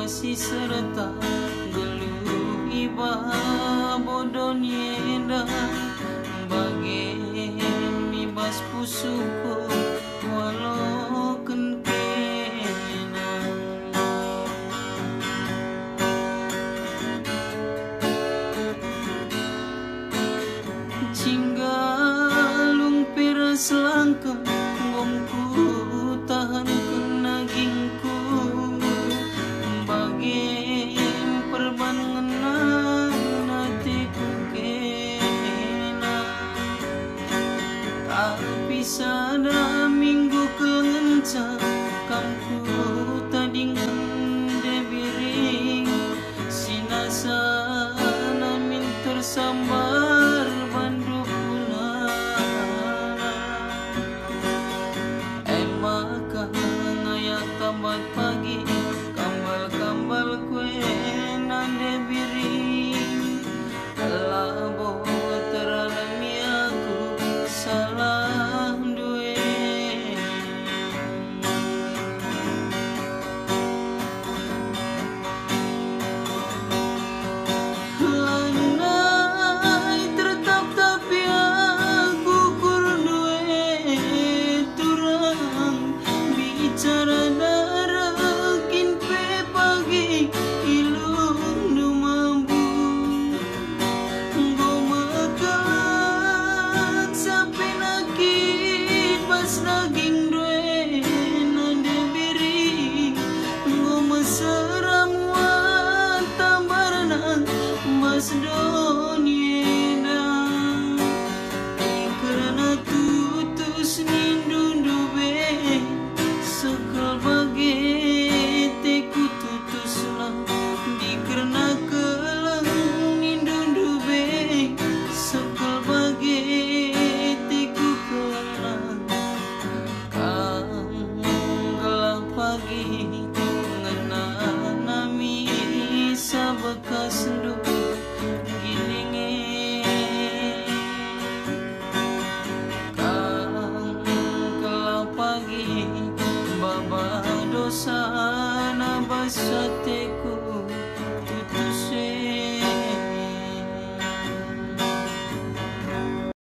masih serta geluh iba bodoh nyenda bagen mibas pusuku walau kentena cinggalung peras langkam ngomku tahan kenagingku bagen perban ngenang hatiku kena tapi sada minggu kelenca kamku tadi ngendebiring sinasa namin tersambar bandukuna maka ngaya tambat pagi kambal kue nande biring labo teralami aku salah duwe lanai tetap tapi aku kurang duwe turang bicara darakin pe pagi ilung nu mambu gomakan sampai nakit pas daging due nande biri gomaseramuan tambaranan mas donyena karena tutus nindundu be sekal bagete ku tutuslah di karena kelang nindundu be sekal bagete ku kelang kang gelah pagi ngena nami sabekas nduk gilinge kang gelah pagi baba dosa na basateku